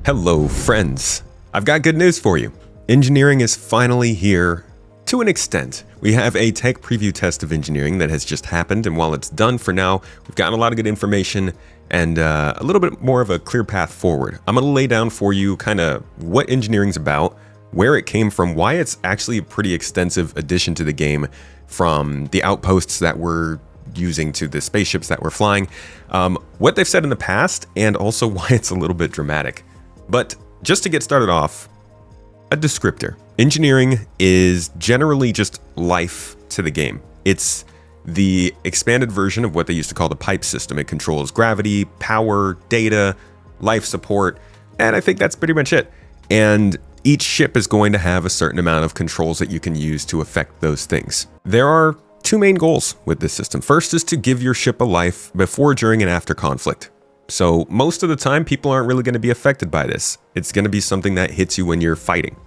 Hello, friends. I've got good news for you. Engineering is finally here to an extent. We have a tech preview test of engineering that has just happened, and while it's done for now, we've gotten a lot of good information and a little bit more of a clear path forward. I'm going to lay down for you kind of what engineering's about, where it came from, why it's actually a pretty extensive addition to the game from the outposts that we're using to the spaceships that we're flying, what they've said in the past, and also why it's a little bit dramatic. But just to get started off, a descriptor. Engineering is generally just life to the game. It's the expanded version of what they used to call the pipe system. It controls gravity, power, data, life support, and I think that's pretty much it. And each ship is going to have a certain amount of controls that you can use to affect those things. There are two main goals with this system. First is to give your ship a life before, during, and after conflict. So most of the time, people aren't really going to be affected by this. It's going to be something that hits you when you're fighting,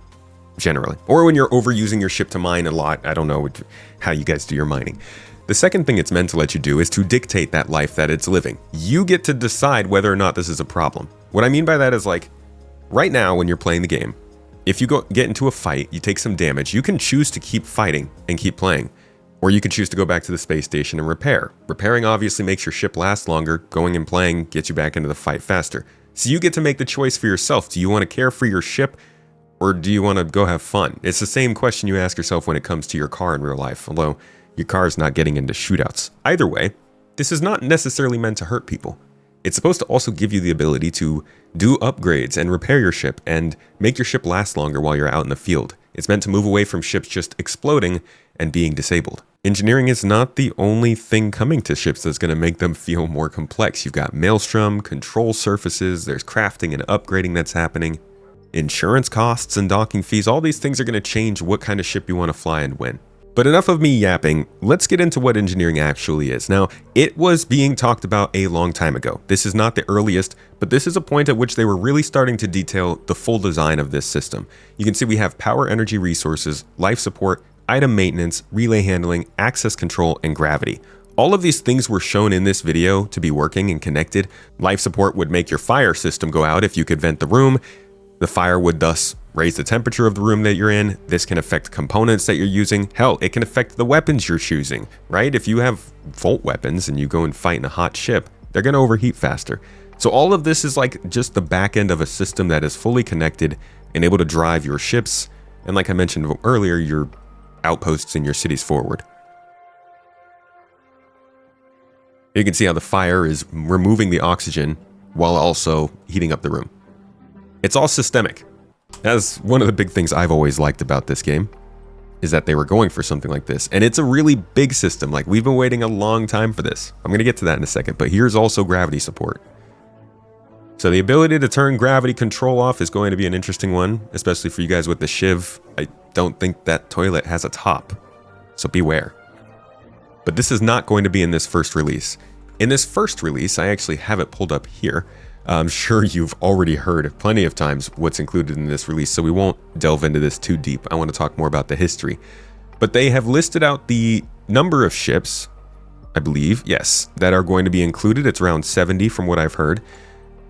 generally. Or when you're overusing your ship to mine a lot. I don't know how you guys do your mining. The second thing it's meant to let you do is to dictate that life that it's living. You get to decide whether or not this is a problem. What I mean by that is, like, right now when you're playing the game, if you get into a fight, you take some damage, you can choose to keep fighting and keep playing. Or you can choose to go back to the space station and repair. Repairing obviously makes your ship last longer. Going and playing gets you back into the fight faster. So you get to make the choice for yourself. Do you want to care for your ship, or do you want to go have fun? It's the same question you ask yourself when it comes to your car in real life, although your car is not getting into shootouts. Either way, this is not necessarily meant to hurt people. It's supposed to also give you the ability to do upgrades and repair your ship and make your ship last longer while you're out in the field. It's meant to move away from ships just exploding and being disabled. Engineering is not the only thing coming to ships that's going to make them feel more complex. You've got maelstrom, control surfaces, there's crafting and upgrading that's happening, insurance costs and docking fees. All these things are going to change what kind of ship you want to fly and when. But enough of me yapping, let's get into what engineering actually is. Now, it was being talked about a long time ago. This is not the earliest, but this is a point at which they were really starting to detail the full design of this system. You can see we have power, energy resources, life support, item maintenance, relay handling, access control, and gravity. All of these things were shown in this video to be working and connected. Life support would make your fire system go out if you could vent the room. The fire would thus raise the temperature of the room that you're in. This can affect components that you're using. Hell, it can affect the weapons you're choosing, right? If you have volt weapons and you go and fight in a hot ship, they're going to overheat faster. So all of this is like just the back end of a system that is fully connected and able to drive your ships, and like I mentioned earlier, your outposts in your cities forward. You can see how the fire is removing the oxygen while also heating up the room. It's all systemic. That's one of the big things I've always liked about this game, is that they were going for something like this. And it's a really big system. Like, we've been waiting a long time for this. I'm going to get to that in a second, but here's also gravity support. So the ability to turn gravity control off is going to be an interesting one, especially for you guys with the Shiv. I don't think that toilet has a top, so beware. But this is not going to be in this first release. In this first release, I actually have it pulled up here. I'm sure you've already heard plenty of times what's included in this release, so we won't delve into this too deep. I want to talk more about the history. But they have listed out the number of ships, I believe, yes, that are going to be included. It's around 70 from what I've heard.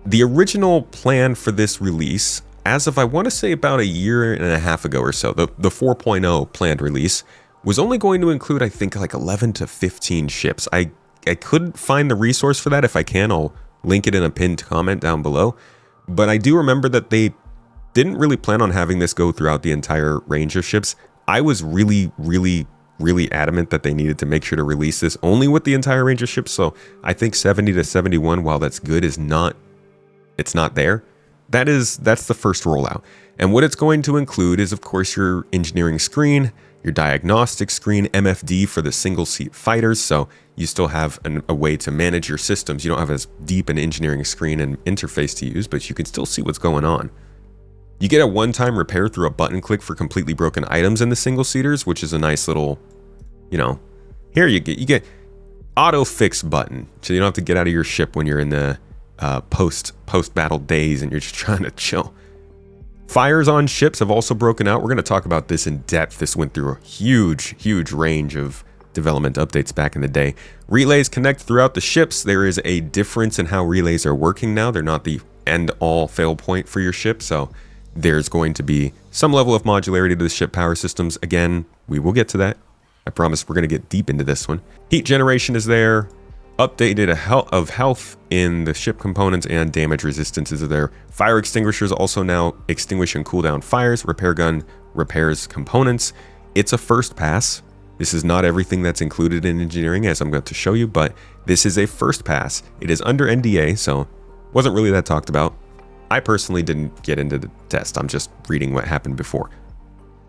The original plan for this release, as of I want to say about a year and a half ago or so, the 4.0 planned release, was only going to include, I think, like 11 to 15 ships. I couldn't find the resource for that. If I can, I'll link it in a pinned comment down below. But I do remember that they didn't really plan on having this go throughout the entire range of ships. I was really adamant that they needed to make sure to release this only with the entire range of ships. So I think 70 to 71, while that's good, it's not there. That's the first rollout. And what it's going to include is, of course, your engineering screen, your diagnostic screen, MFD for the single seat fighters. So you still have a way to manage your systems. You don't have as deep an engineering screen and interface to use, but you can still see what's going on. You get a one-time repair through a button click for completely broken items in the single seaters, which is a nice little, here you get auto fix button. So you don't have to get out of your ship when you're in the post battle days and you're just trying to chill. Fires on ships have also broken out. We're going to talk about this in depth. This went through a huge range of development updates back in the day. Relays connect throughout the ships. There is a difference in how relays are working now. They're not the end-all fail point for your ship, so there's going to be some level of modularity to the ship power systems. Again, we will get to that. I promise we're going to get deep into this one. Heat generation is there. Updated of health in the ship components, and damage resistances are there. Fire extinguishers also now extinguish and cool down fires. Repair gun repairs components. It's a first pass. This is not everything that's included in engineering, as I'm going to show you, but this is a first pass. It is under NDA, so wasn't really that talked about. I personally didn't get into the test. I'm just reading what happened before.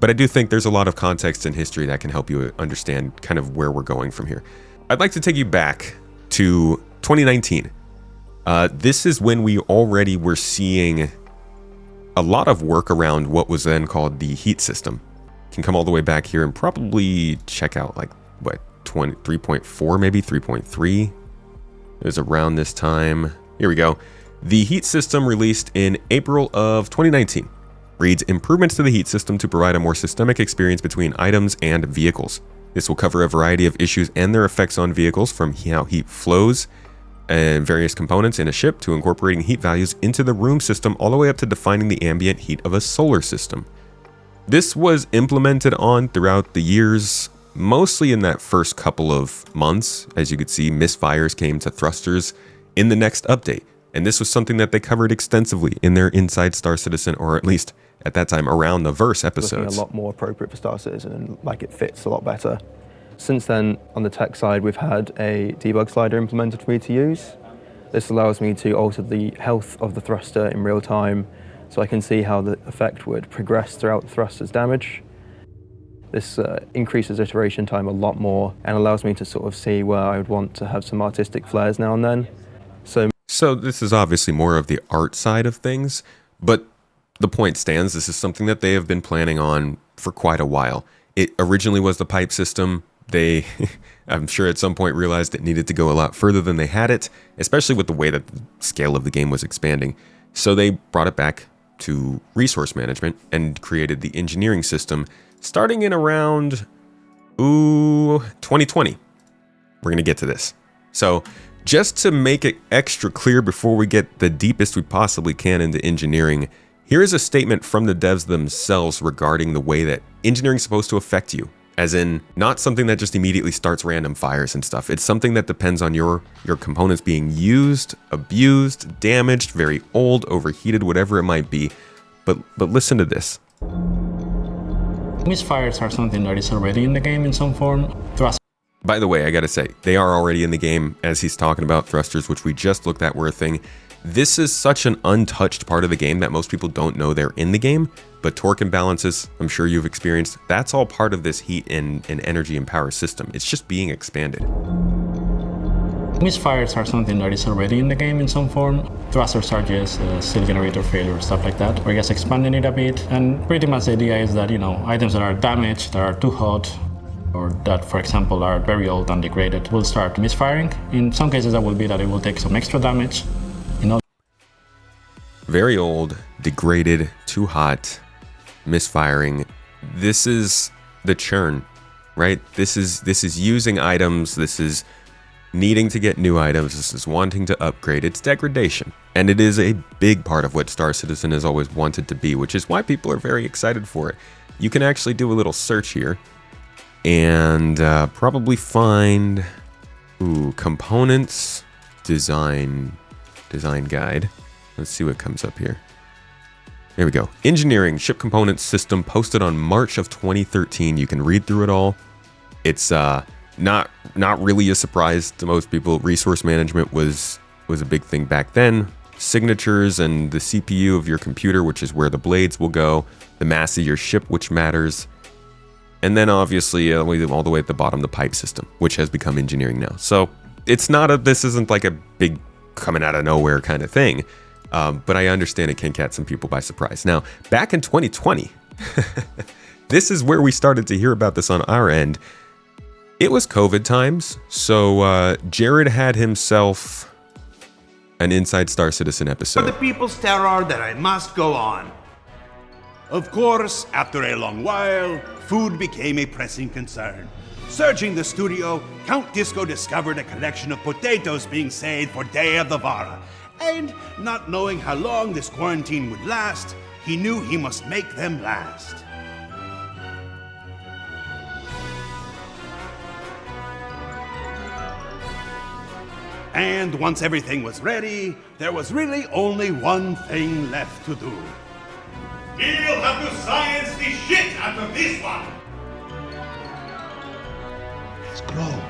But I do think there's a lot of context and history that can help you understand kind of where we're going from here. I'd like to take you back to 2019. This is when we already were seeing a lot of work around what was then called the heat system. Can come all the way back here and probably check out like what 3.4, maybe 3.3. It was around this time. Here we go. The heat system released in April of 2019 reads improvements to the heat system to provide a more systemic experience between items and vehicles. This will cover a variety of issues and their effects on vehicles, from how heat flows and various components in a ship to incorporating heat values into the room system, all the way up to defining the ambient heat of a solar system. This was implemented on throughout the years, mostly in that first couple of months. As you could see, misfires came to thrusters in the next update. And this was something that they covered extensively in their Inside Star Citizen, or at least at that time around the Verse episodes. Looking a lot more appropriate for Star Citizen, and like it fits a lot better. Since then, on the tech side, we've had a debug slider implemented for me to use. This allows me to alter the health of the thruster in real time, so I can see how the effect would progress throughout the thruster's damage. This increases iteration time a lot more and allows me to sort of see where I would want to have some artistic flares now and then. So this is obviously more of the art side of things, but the point stands. This is something that they have been planning on for quite a while. It originally was the pipe system. They, I'm sure at some point realized it needed to go a lot further than they had it, especially with the way that the scale of the game was expanding. So they brought it back to resource management and created the engineering system starting in around 2020. We're going to get to this. So just to make it extra clear before we get the deepest we possibly can into engineering, here is a statement from the devs themselves regarding the way that engineering is supposed to affect you. As in, not something that just immediately starts random fires and stuff. It's something that depends on your components being used, abused, damaged, very old, overheated, whatever it might be. But listen to this. Misfires are something that is already in the game in some form. By the way, I gotta say, they are already in the game, as he's talking about thrusters, which we just looked at were a thing. This is such an untouched part of the game that most people don't know they're in the game, but torque imbalances, I'm sure you've experienced, that's all part of this heat and energy and power system. It's just being expanded. Misfires are something that is already in the game in some form. Thruster surges, seal generator failure, stuff like that. We're just expanding it a bit, and pretty much the idea is that, items that are damaged, that are too hot, or that, for example, are very old and degraded, will start misfiring. In some cases, that will be that it will take some extra damage. Very old, degraded, too hot, misfiring. This is the churn, right? This is using items. This is needing to get new items. This is wanting to upgrade. It's degradation. And it is a big part of what Star Citizen has always wanted to be, which is why people are very excited for it. You can actually do a little search here and probably find components design guide. Let's see what comes up here. There we go. Engineering ship components system posted on March of 2013. You can read through it all. It's not really a surprise to most people. Resource management was a big thing back then. Signatures and the CPU of your computer, which is where the blades will go. The mass of your ship, which matters. And then obviously all the way at the bottom, the pipe system, which has become engineering now. So it's not this isn't like a big coming out of nowhere kind of thing. But I understand it can catch some people by surprise. Now, back in 2020, this is where we started to hear about this on our end. It was COVID times, so Jared had himself an Inside Star Citizen episode. For the people's terror that I must go on. Of course, after a long while, food became a pressing concern. Searching the studio, Count Disco discovered a collection of potatoes being saved for Day of the Vara. And not knowing how long this quarantine would last, he knew he must make them last. And once everything was ready, there was really only one thing left to do. He'll have to science the shit out of this one! Let's grow.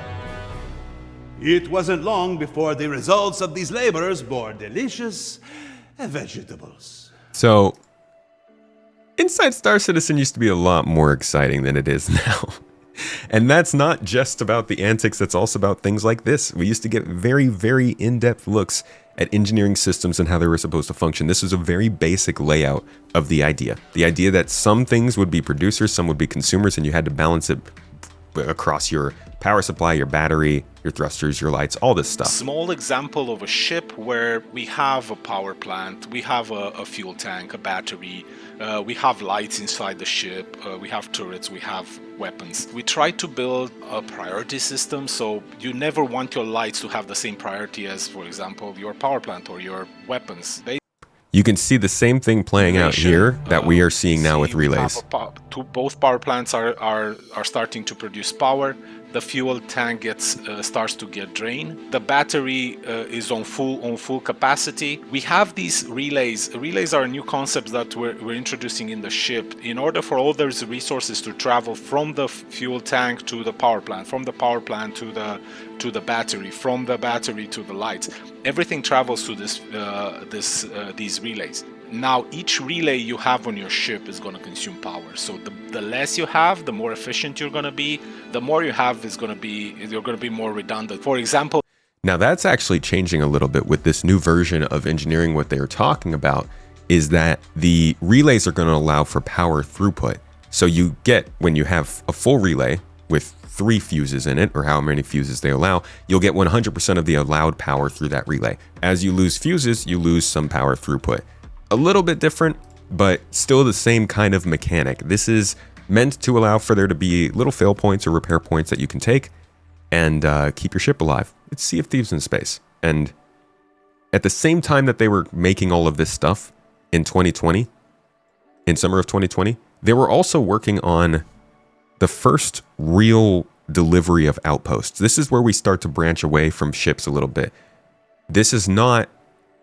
It wasn't long before the results of these labors bore delicious vegetables. So, Inside Star Citizen used to be a lot more exciting than it is now. And that's not just about the antics, that's also about things like this. We used to get very, very in-depth looks at engineering systems and how they were supposed to function. This was a very basic layout of the idea. The idea that some things would be producers, some would be consumers, and you had to balance it across your power supply, your battery, your thrusters, your lights, all this stuff. Small example of a ship where we have a power plant, we have a fuel tank, a battery, we have lights inside the ship, we have turrets, we have weapons. We try to build a priority system, so you never want your lights to have the same priority as, for example, your power plant or your weapons. You can see the same thing playing out here that we are seeing now with relays. Both power plants are starting to produce power. The fuel tank starts to get drained. The battery is on full capacity. We have these relays. Relays are a new concept that we're introducing in the ship in order for all those resources to travel from the fuel tank to the power plant, from the power plant to the battery, from the battery to the lights. Everything travels to these relays. Now, each relay you have on your ship is going to consume power. So the less you have, the more efficient you're going to be. The more you have you're going to be more redundant. For example, now that's actually changing a little bit with this new version of engineering. What they are talking about is that the relays are going to allow for power throughput. So you get, when you have a full relay with 3 fuses in it, or how many fuses they allow, you'll get 100% of the allowed power through that relay. As you lose fuses, you lose some power throughput. A little bit different, but still the same kind of mechanic. This is meant to allow for there to be little fail points or repair points that you can take and keep your ship alive. It's Sea of Thieves in space. And at the same time that they were making all of this stuff in 2020, in summer of 2020, they were also working on the first real delivery of outposts. This is where we start to branch away from ships a little bit. This is not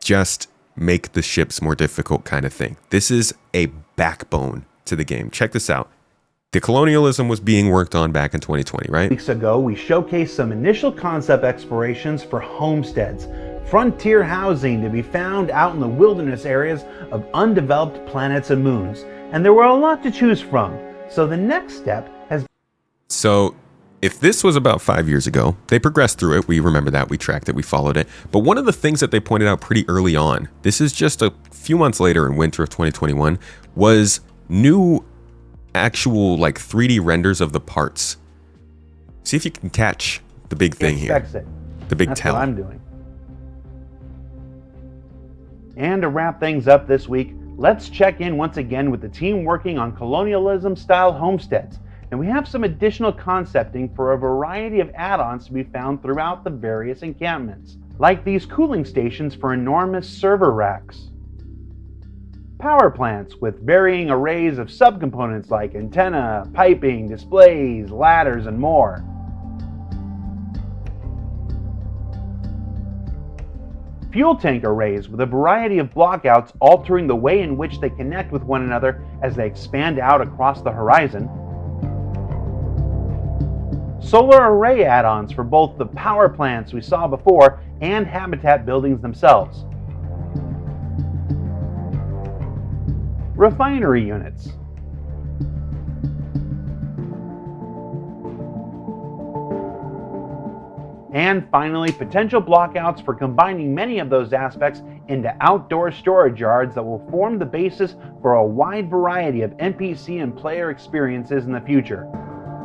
just make the ships more difficult kind of thing. This is a backbone to the game. Check this out. The colonialism was being worked on back in 2020, right? Weeks ago, we showcased some initial concept explorations for homesteads, frontier housing to be found out in the wilderness areas of undeveloped planets and moons. And there were a lot to choose from. So the next step has... So if this was about 5 years ago, they progressed through it. We remember that. We tracked it. We followed it. But one of the things that they pointed out pretty early on, this is just a few months later in winter of 2021, was new actual like 3D renders of the parts. See if you can catch the big thing here. The big That's tell. what I'm doing. And to wrap things up this week, let's check in once again with the team working on colonialism-style homesteads. And we have some additional concepting for a variety of add-ons to be found throughout the various encampments, like these cooling stations for enormous server racks, power plants with varying arrays of subcomponents like antenna, piping, displays, ladders, and more, fuel tank arrays with a variety of blockouts altering the way in which they connect with one another as they expand out across the horizon, solar array add-ons for both the power plants we saw before and habitat buildings themselves, refinery units, and finally potential blockouts for combining many of those aspects into outdoor storage yards that will form the basis for a wide variety of NPC and player experiences in the future.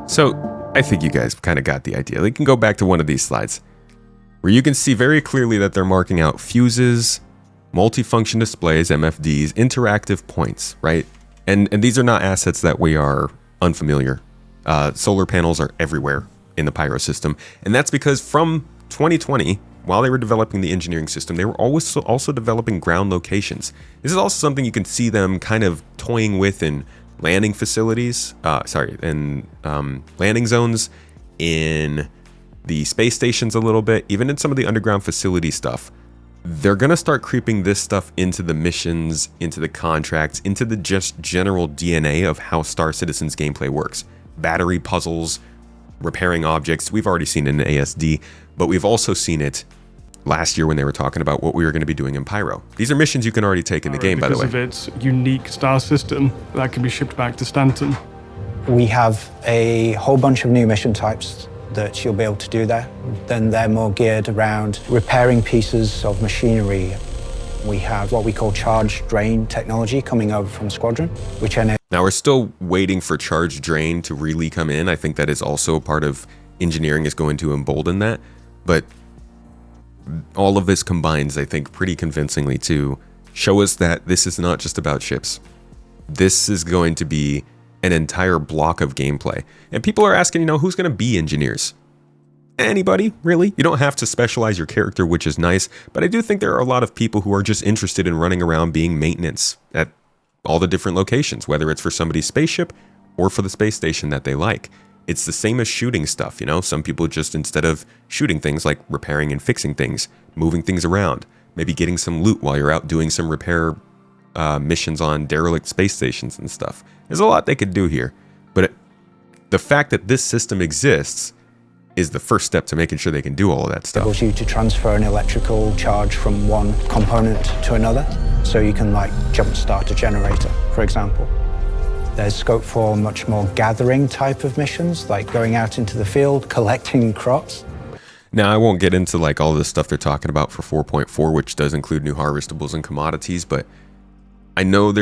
So I think you guys kind of got the idea. We can go back to one of these slides where you can see very clearly that they're marking out fuses, multifunction displays, MFDs, interactive points, right? And these are not assets that we are unfamiliar. Solar panels are everywhere. in the Pyro system. And that's because from 2020, while they were developing the engineering system, they were also developing ground locations. This is also something you can see them kind of toying with in landing facilities, landing zones, in the space stations a little bit, even in some of the underground facility stuff. They're going to start creeping this stuff into the missions, into the contracts, into the just general DNA of how Star Citizen's gameplay works. Battery puzzles, repairing objects. We've already seen it in ASD, but we've also seen it last year when they were talking about what we were going to be doing in Pyro. These are missions you can already take in the game, by the way. Because of its unique star system that can be shipped back to Stanton. We have a whole bunch of new mission types that you'll be able to do there. Then they're more geared around repairing pieces of machinery. We have what we call charge drain technology coming over from Squadron, which enables... Now we're still waiting for charge drain to really come in. I think that is also a part of engineering, is going to embolden that. But all of this combines, I think, pretty convincingly to show us that this is not just about ships. This is going to be an entire block of gameplay. And people are asking, who's going to be engineers? Anybody, really. You don't have to specialize your character, which is nice, but I do think there are a lot of people who are just interested in running around being maintenance at all the different locations, whether it's for somebody's spaceship or for the space station that they like. It's the same as shooting stuff, Some people just, instead of shooting things, like repairing and fixing things, moving things around, maybe getting some loot while you're out doing some repair missions on derelict space stations and stuff. There's a lot they could do here, but the fact that this system exists is the first step to making sure they can do all of that stuff. Enables you to transfer an electrical charge from one component to another, so you can jumpstart a generator, for example. There's scope for much more gathering type of missions, like going out into the field, collecting crops. Now, I won't get into all the stuff they're talking about for 4.4, which does include new harvestables and commodities, but I know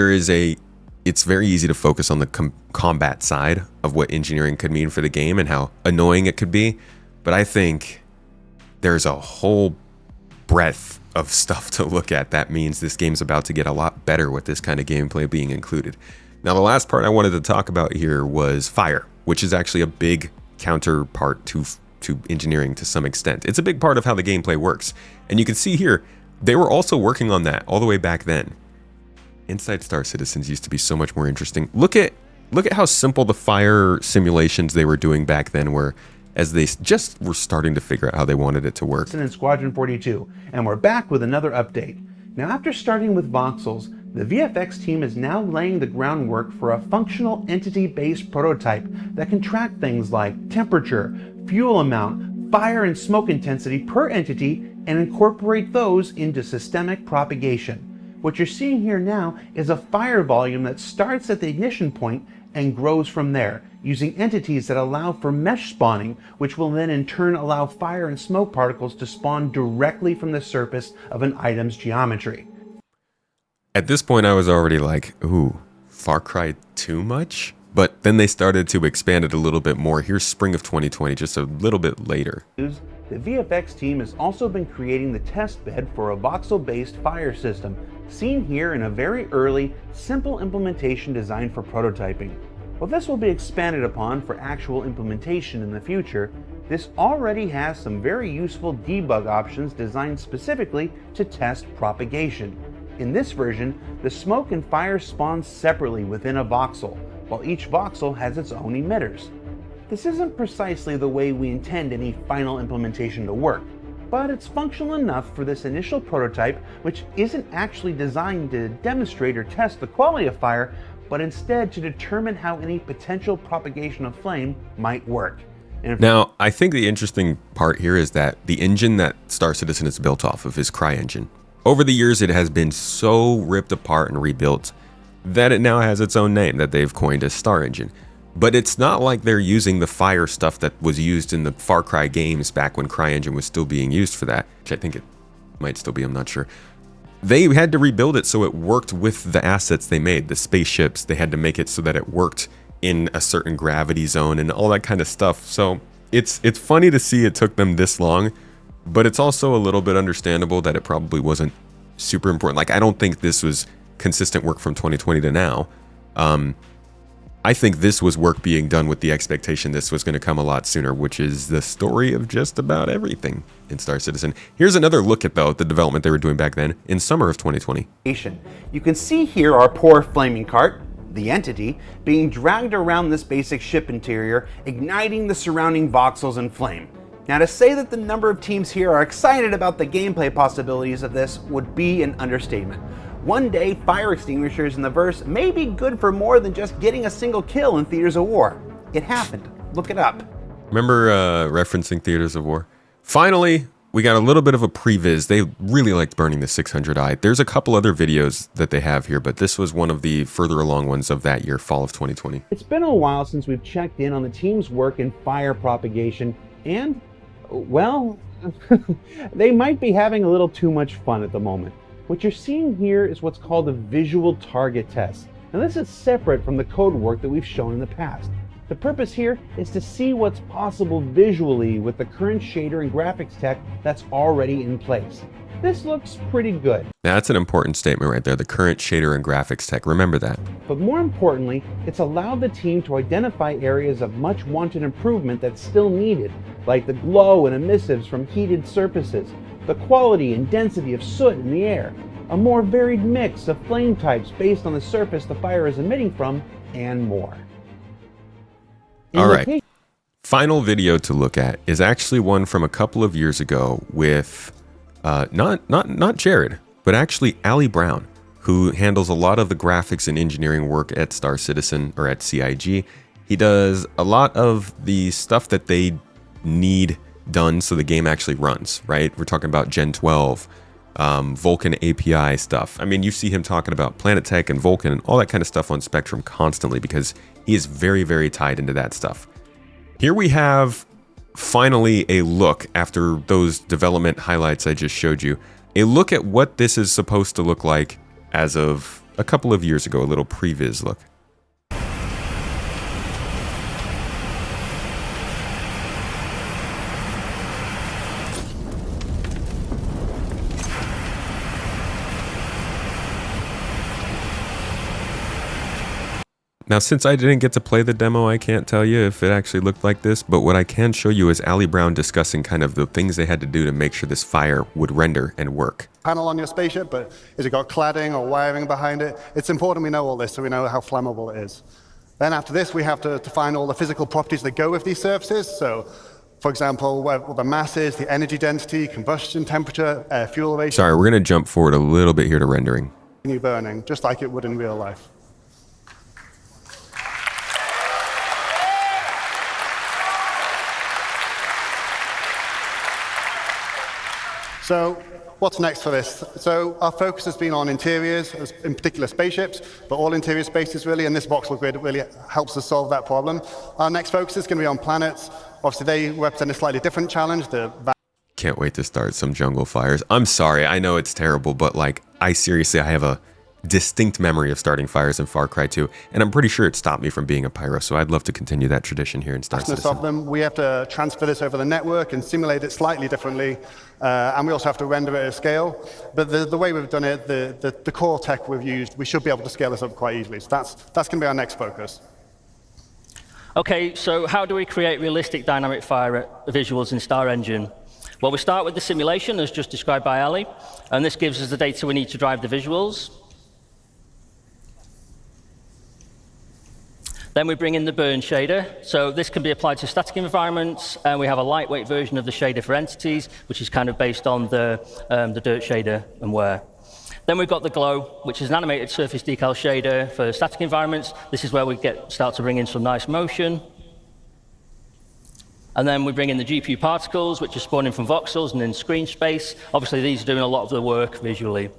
it's very easy to focus on the combat side of what engineering could mean for the game and how annoying it could be. But I think there's a whole breadth of stuff to look at that means this game's about to get a lot better with this kind of gameplay being included. Now, the last part I wanted to talk about here was fire, which is actually a big counterpart to engineering to some extent. It's a big part of how the gameplay works. And you can see here, they were also working on that all the way back then. Inside Star Citizens used to be so much more interesting. Look at how simple the fire simulations they were doing back then were, as they just were starting to figure out how they wanted it to work. In Squadron 42, and we're back with another update. Now, after starting with voxels, the VFX team is now laying the groundwork for a functional entity-based prototype that can track things like temperature, fuel amount, fire and smoke intensity per entity, and incorporate those into systemic propagation. What you're seeing here now is a fire volume that starts at the ignition point and grows from there, using entities that allow for mesh spawning, which will then in turn allow fire and smoke particles to spawn directly from the surface of an item's geometry. At this point, I was already like, ooh, Far Cry too much? But then they started to expand it a little bit more. Here's spring of 2020, just a little bit later. The VFX team has also been creating the test bed for a voxel-based fire system, seen here in a very early, simple implementation designed for prototyping. While this will be expanded upon for actual implementation in the future, this already has some very useful debug options designed specifically to test propagation. In this version, the smoke and fire spawn separately within a voxel, while each voxel has its own emitters. This isn't precisely the way we intend any final implementation to work, but it's functional enough for this initial prototype, which isn't actually designed to demonstrate or test the quality of fire, but instead to determine how any potential propagation of flame might work. Now, I think the interesting part here is that the engine that Star Citizen is built off of is CryEngine. Over the years, it has been so ripped apart and rebuilt that it now has its own name that they've coined as Star Engine. But it's not like they're using the fire stuff that was used in the Far Cry games back when CryEngine was still being used for that, which I think it might still be, I'm not sure. They had to rebuild it so it worked with the assets they made, the spaceships. They had to make it so that it worked in a certain gravity zone and all that kind of stuff. So it's funny to see it took them this long, but it's also a little bit understandable that it probably wasn't super important. Like, I don't think this was consistent work from 2020 to now. I think this was work being done with the expectation this was going to come a lot sooner, which is the story of just about everything in Star Citizen. Here's another look at, though, the development they were doing back then in summer of 2020. You can see here our poor flaming cart, the entity, being dragged around this basic ship interior, igniting the surrounding voxels in flame. Now, to say that the number of teams here are excited about the gameplay possibilities of this would be an understatement. One day, fire extinguishers in the verse may be good for more than just getting a single kill in Theaters of War. It happened. Look it up. Remember referencing Theaters of War? Finally, we got a little bit of a previs. They really liked burning the 600i. There's a couple other videos that they have here, but this was one of the further along ones of that year, fall of 2020. It's been a while since we've checked in on the team's work in fire propagation, and, well, they might be having a little too much fun at the moment. What you're seeing here is what's called a visual target test. Now, this is separate from the code work that we've shown in the past. The purpose here is to see what's possible visually with the current shader and graphics tech that's already in place. This looks pretty good. That's an important statement right there, the current shader and graphics tech. Remember that. But more importantly, it's allowed the team to identify areas of much wanted improvement that's still needed, like the glow and emissives from heated surfaces, the quality and density of soot in the air, a more varied mix of flame types based on the surface the fire is emitting from, and more. All right. Final video to look at is actually one from a couple of years ago with not Jared, but actually Ali Brown, who handles a lot of the graphics and engineering work at Star Citizen or at CIG. He does a lot of the stuff that they need done so the game actually runs, right? We're talking about Gen 12, Vulkan API stuff. I mean, you see him talking about Planet Tech and Vulkan and all that kind of stuff on Spectrum constantly because he is very, very tied into that stuff. Here we have finally a look, after those development highlights I just showed you, a look at what this is supposed to look like as of a couple of years ago, a little previs look. Now, since I didn't get to play the demo, I can't tell you if it actually looked like this, but what I can show you is Ali Brown discussing kind of the things they had to do to make sure this fire would render and work. Panel on your spaceship, but has it got cladding or wiring behind it? It's important we know all this so we know how flammable it is. Then after this, we have to define all the physical properties that go with these surfaces. So, for example, what the mass is, the energy density, combustion temperature, fuel ratio. Sorry, we're going to jump forward a little bit here to rendering. Burning, just like it would in real life. So what's next for this? So our focus has been on interiors, in particular spaceships, but all interior spaces really, and this voxel grid really helps us solve that problem. Our next focus is going to be on planets. Obviously, they represent a slightly different challenge. Can't wait to start some jungle fires. I'm sorry, I know it's terrible, but like, I have a distinct memory of starting fires in Far Cry 2, and I'm pretty sure it stopped me from being a pyro, so I'd love to continue that tradition here in Star Citizen. Of them, we have to transfer this over the network and simulate it slightly differently, and we also have to render it at scale. But the way we've done it, the core tech we've used, we should be able to scale this up quite easily. So that's going to be our next focus. Okay, so how do we create realistic dynamic fire visuals in Star Engine? Well, we start with the simulation, as just described by Ali, and this gives us the data we need to drive the visuals. Then we bring in the burn shader. So this can be applied to static environments, and we have a lightweight version of the shader for entities, which is kind of based on the dirt shader and wear. Then we've got the glow, which is an animated surface decal shader for static environments. This is where we start to bring in some nice motion. And then we bring in the GPU particles, which are spawning from voxels and in screen space. Obviously, these are doing a lot of the work visually.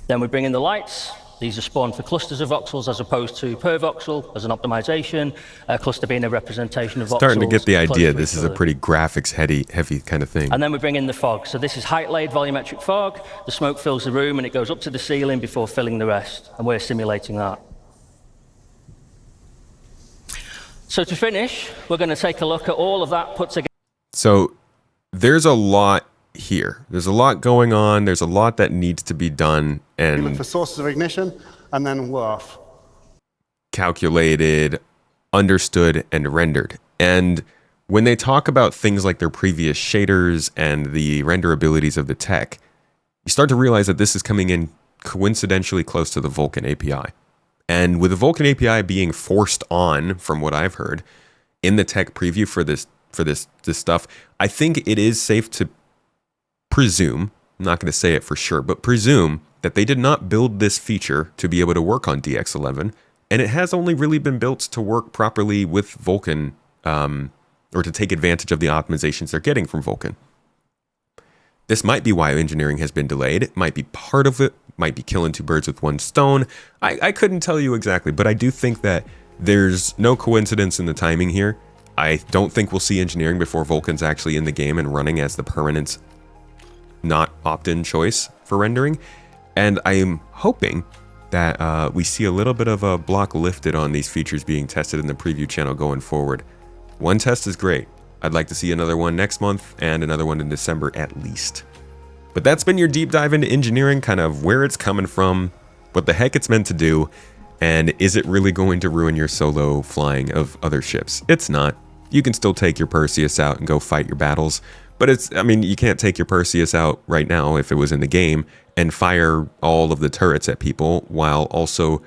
Then we bring in the lights. These are spawned for clusters of voxels as opposed to per voxel as an optimization, a cluster being a representation of voxels. Starting to get the idea this is a pretty graphics heavy kind of thing. And then we bring in the fog. So this is height-laid volumetric fog. The smoke fills the room and it goes up to the ceiling before filling the rest. And we're simulating that. So to finish, we're going to take a look at all of that put together. So there's a lot here. There's a lot going on. There's a lot that needs to be done. And we look for sources of ignition, and then we're off. Calculated, understood, and rendered. And when they talk about things like their previous shaders and the render abilities of the tech, you start to realize that this is coming in coincidentally close to the Vulkan API. And with the Vulkan API being forced on, from what I've heard, in the tech preview for this stuff, I think it is safe to presume, I'm not going to say it for sure, but presume that they did not build this feature to be able to work on DX11, and it has only really been built to work properly with Vulkan, or to take advantage of the optimizations they're getting from Vulkan. This might be why engineering has been delayed. It might be part of it, might be killing two birds with one stone. I couldn't tell you exactly, but I do think that there's no coincidence in the timing here. I don't think we'll see engineering before Vulkan's actually in the game and running as the permanent, not opt-in choice for rendering. And I am hoping that we see a little bit of a block lifted on these features being tested in the preview channel going forward. One test is great. I'd like to see another one next month and another one in December at least. But that's been your deep dive into engineering, kind of where it's coming from, what the heck it's meant to do, and is it really going to ruin your solo flying of other ships? It's not. You can still take your Perseus out and go fight your battles, but you can't take your Perseus out right now if it was in the game and fire all of the turrets at people while also,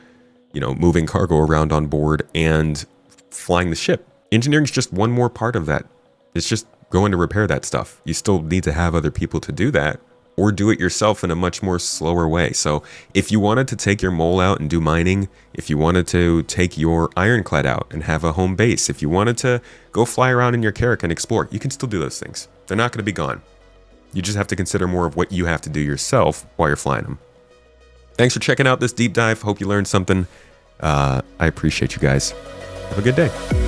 moving cargo around on board and flying the ship. Engineering's just one more part of that. It's just going to repair that stuff. You still need to have other people to do that, or do it yourself in a much more slower way. So if you wanted to take your mole out and do mining, if you wanted to take your ironclad out and have a home base, if you wanted to go fly around in your Carrack and explore, you can still do those things. They're not going to be gone. You just have to consider more of what you have to do yourself while you're flying them. Thanks for checking out this deep dive. Hope you learned something. I appreciate you guys. Have a good day.